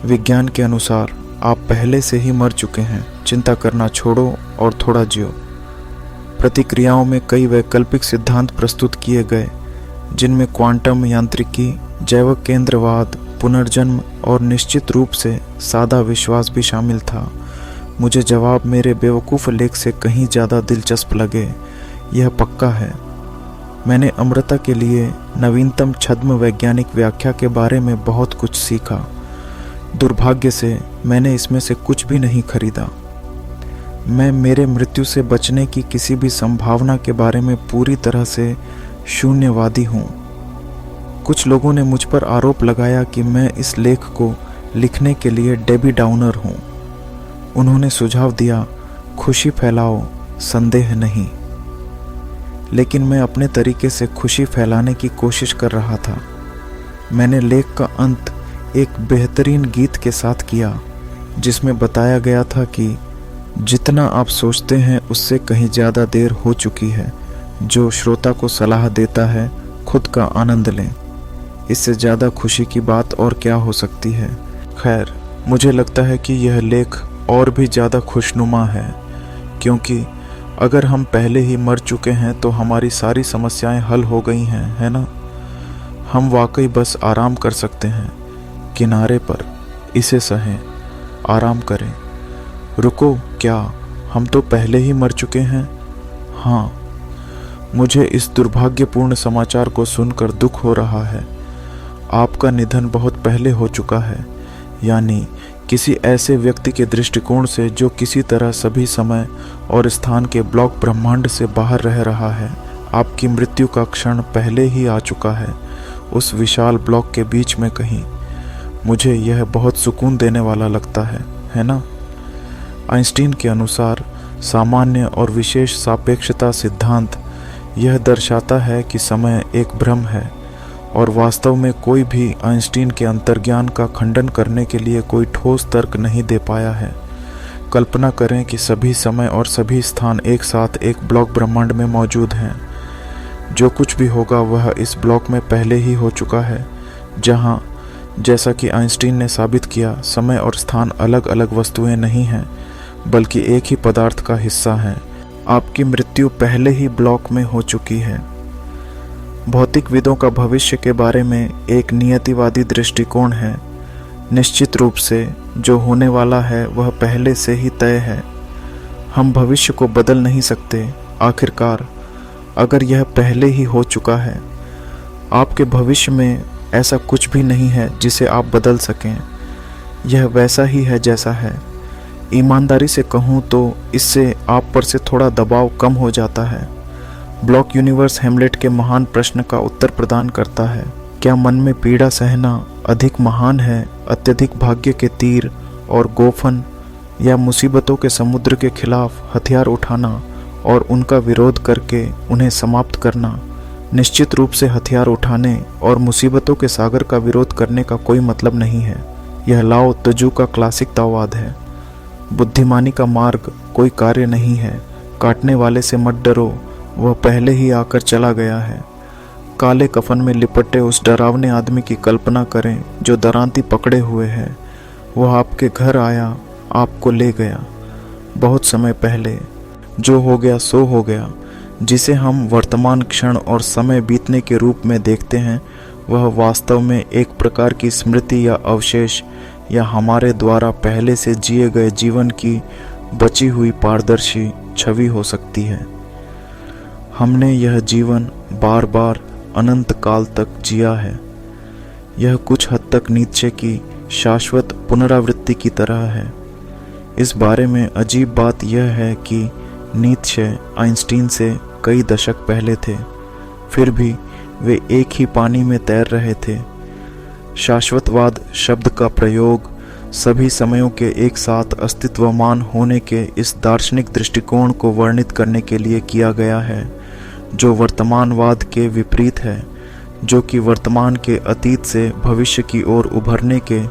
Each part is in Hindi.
विज्ञान के अनुसार आप पहले से ही मर चुके हैं। चिंता करना छोड़ो और थोड़ा जियो। प्रतिक्रियाओं में कई वैकल्पिक सिद्धांत प्रस्तुत किए गए, जिनमें क्वांटम यांत्रिकी, जैव केंद्रवाद, पुनर्जन्म और निश्चित रूप से सादा विश्वास भी शामिल था। मुझे जवाब मेरे बेवकूफ़ लेख से कहीं ज़्यादा दिलचस्प लगे, यह पक्का है। मैंने अमृता के लिए नवीनतम छद्म वैज्ञानिक व्याख्या के बारे में बहुत कुछ सीखा। दुर्भाग्य से मैंने इसमें से कुछ भी नहीं खरीदा। मैं मेरे मृत्यु से बचने की किसी भी संभावना के बारे में पूरी तरह से शून्यवादी हूँ। कुछ लोगों ने मुझ पर आरोप लगाया कि मैं इस लेख को लिखने के लिए डेबी डाउनर हूँ। उन्होंने सुझाव दिया, खुशी फैलाओ, संदेह नहीं। लेकिन मैं अपने तरीके से खुशी फैलाने की कोशिश कर रहा था। मैंने लेख का अंत एक बेहतरीन गीत के साथ किया, जिसमें बताया गया था कि जितना आप सोचते हैं उससे कहीं ज़्यादा देर हो चुकी है। जो श्रोता को सलाह देता है, खुद का आनंद लें। इससे ज़्यादा खुशी की बात और क्या हो सकती है। खैर, मुझे लगता है कि यह लेख और भी ज़्यादा खुशनुमा है, क्योंकि अगर हम पहले ही मर चुके हैं तो हमारी सारी समस्याएं हल हो गई हैं, है ना? हम वाकई बस आराम कर सकते हैं, किनारे पर। इसे सहें, आराम करें। रुको, क्या हम तो पहले ही मर चुके हैं? हाँ, मुझे इस दुर्भाग्यपूर्ण समाचार को सुनकर दुख हो रहा है। आपका निधन बहुत पहले हो चुका है, यानी किसी ऐसे व्यक्ति के दृष्टिकोण से जो किसी तरह सभी समय और स्थान के ब्लॉक ब्रह्मांड से बाहर रह रहा है। आपकी मृत्यु का क्षण पहले ही आ चुका है, उस विशाल ब्लॉक के बीच में कहीं। मुझे यह बहुत सुकून देने वाला लगता है ना? आइंस्टीन के अनुसार सामान्य और विशेष सापेक्षता सिद्धांत यह दर्शाता है कि समय एक भ्रम है, और वास्तव में कोई भी आइंस्टीन के अंतर्ज्ञान का खंडन करने के लिए कोई ठोस तर्क नहीं दे पाया है। कल्पना करें कि सभी समय और सभी स्थान एक साथ एक ब्लॉक ब्रह्मांड में मौजूद हैं। जो कुछ भी होगा वह इस ब्लॉक में पहले ही हो चुका है, जहाँ, जैसा कि आइंस्टीन ने साबित किया, समय और स्थान अलग अलग वस्तुएं नहीं हैं, बल्कि एक ही पदार्थ का हिस्सा हैं। आपकी मृत्यु पहले ही ब्लॉक में हो चुकी है। भौतिकविदों का भविष्य के बारे में एक नियतिवादी दृष्टिकोण है। निश्चित रूप से जो होने वाला है वह पहले से ही तय है। हम भविष्य को बदल नहीं सकते। आखिरकार, अगर यह पहले ही हो चुका है, आपके भविष्य में ऐसा कुछ भी नहीं है जिसे आप बदल सकें। यह वैसा ही है जैसा है। ईमानदारी से कहूँ तो इससे आप पर से थोड़ा दबाव कम हो जाता है। ब्लॉक यूनिवर्स हैमलेट के महान प्रश्न का उत्तर प्रदान करता है। क्या मन में पीड़ा सहना अधिक महान है अत्यधिक भाग्य के तीर और गोफन, या मुसीबतों के समुद्र के खिलाफ हथियार उठाना और उनका विरोध करके उन्हें समाप्त करना? निश्चित रूप से हथियार उठाने और मुसीबतों के सागर का विरोध करने का कोई मतलब नहीं है। यह लाओ त्जू का क्लासिक दाववाद है। बुद्धिमानी का मार्ग कोई कार्य नहीं है। काटने वाले से मत डरो, वह पहले ही आकर चला गया है। काले कफन में लिपटे उस डरावने आदमी की कल्पना करें जो दरांती पकड़े हुए है। वह आपके घर आया, आपको ले गया बहुत समय पहले। जो हो गया सो हो गया। जिसे हम वर्तमान क्षण और समय बीतने के रूप में देखते हैं, वह वास्तव में एक प्रकार की स्मृति या अवशेष या हमारे द्वारा पहले से जिए गए जीवन की बची हुई पारदर्शी छवि हो सकती है। हमने यह जीवन बार बार अनंत काल तक जिया है। यह कुछ हद तक नीत्शे की शाश्वत पुनरावृत्ति की तरह है। इस बारे में अजीब बात यह है कि नीत्शे आइंस्टीन से कई दशक पहले थे, फिर भी वे एक ही पानी में तैर रहे थे। शाश्वतवाद शब्द का प्रयोग सभी समयों के एक साथ अस्तित्वमान होने के इस दार्शनिक दृष्टिकोण को वर्णित करने के लिए किया गया है, जो वर्तमानवाद के विपरीत है, जो कि वर्तमान के अतीत से भविष्य की ओर उभरने के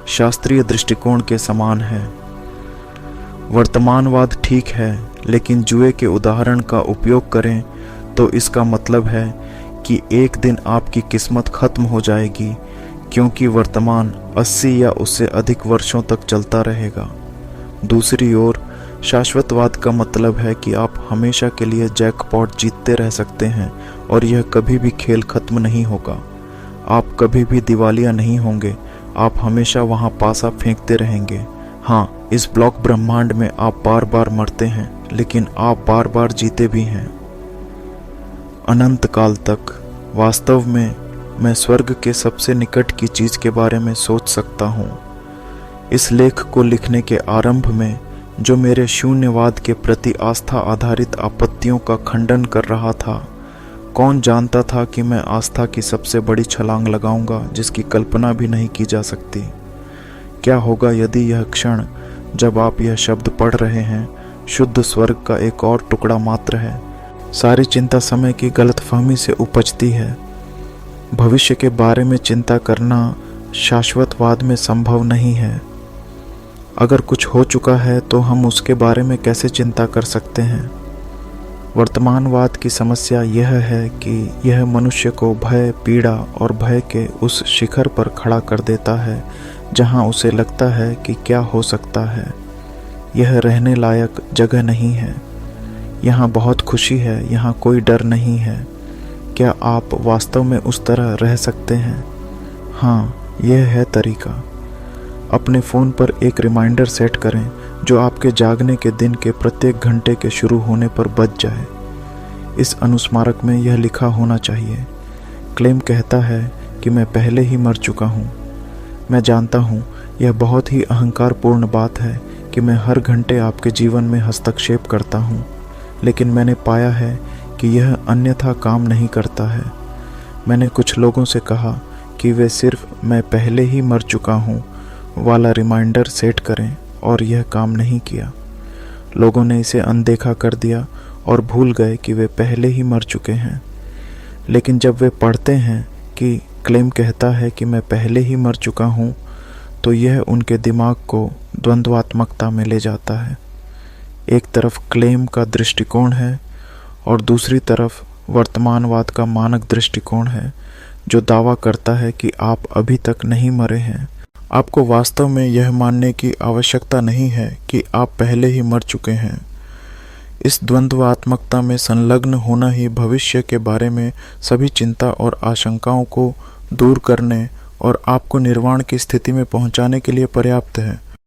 शास्त्रीय दृष्टिकोण के समान है। वर्तमानवाद ठीक है, लेकिन जुए के उदाहरण का उपयोग करें तो इसका मतलब है कि एक दिन आपकी किस्मत खत्म हो जाएगी, क्योंकि वर्तमान 80 या उससे अधिक वर्षों तक चलता रहेगा। दूसरी ओर शाश्वतवाद का मतलब है कि आप हमेशा के लिए जैकपॉट जीतते रह सकते हैं और यह कभी भी खेल खत्म नहीं होगा। आप कभी भी दिवालिया नहीं होंगे, आप हमेशा वहां पासा फेंकते रहेंगे। हाँ, इस ब्लॉक ब्रह्मांड में आप बार बार मरते हैं, लेकिन आप बार बार जीते भी हैं अनंत काल तक। वास्तव में मैं स्वर्ग के सबसे निकट की चीज के बारे में सोच सकता हूँ। इस लेख को लिखने के आरंभ में जो मेरे शून्यवाद के प्रति आस्था आधारित आपत्तियों का खंडन कर रहा था, कौन जानता था कि मैं आस्था की सबसे बड़ी छलांग लगाऊंगा जिसकी कल्पना भी नहीं की जा सकती। क्या होगा यदि यह क्षण जब आप यह शब्द पढ़ रहे हैं शुद्ध स्वर्ग का एक और टुकड़ा मात्र है। सारी चिंता समय की गलतफहमी से उपजती है। भविष्य के बारे में चिंता करना शाश्वतवाद में संभव नहीं है। अगर कुछ हो चुका है तो हम उसके बारे में कैसे चिंता कर सकते हैं। वर्तमानवाद की समस्या यह है कि यह मनुष्य को भय, पीड़ा और भय के उस शिखर पर खड़ा कर देता है जहां उसे लगता है कि क्या हो सकता है। यह रहने लायक जगह नहीं है। यहाँ बहुत खुशी है, यहाँ कोई डर नहीं है। क्या आप वास्तव में उस तरह रह सकते हैं? हाँ, यह है तरीका। अपने फ़ोन पर एक रिमाइंडर सेट करें जो आपके जागने के दिन के प्रत्येक घंटे के शुरू होने पर बज जाए। इस अनुस्मारक में यह लिखा होना चाहिए, क्लेम कहता है कि मैं पहले ही मर चुका हूँ। मैं जानता हूँ यह बहुत ही अहंकारपूर्ण बात है कि मैं हर घंटे आपके जीवन में हस्तक्षेप करता हूँ, लेकिन मैंने पाया है कि यह अन्यथा काम नहीं करता है। मैंने कुछ लोगों से कहा कि वे सिर्फ मैं पहले ही मर चुका हूँ वाला रिमाइंडर सेट करें और यह काम नहीं किया। लोगों ने इसे अनदेखा कर दिया और भूल गए कि वे पहले ही मर चुके हैं। लेकिन जब वे पढ़ते हैं कि क्लेम कहता है कि मैं पहले ही मर चुका हूँ, तो यह उनके दिमाग को द्वंद्वात्मकता में ले जाता है। एक तरफ क्लेम का दृष्टिकोण है और दूसरी तरफ वर्तमानवाद का मानक दृष्टिकोण है जो दावा करता है कि आप अभी तक नहीं मरे हैं। आपको वास्तव में यह मानने की आवश्यकता नहीं है कि आप पहले ही मर चुके हैं। इस द्वंद्वात्मकता में संलग्न होना ही भविष्य के बारे में सभी चिंता और आशंकाओं को दूर करने और आपको निर्वाण की स्थिति में पहुंचाने के लिए पर्याप्त है।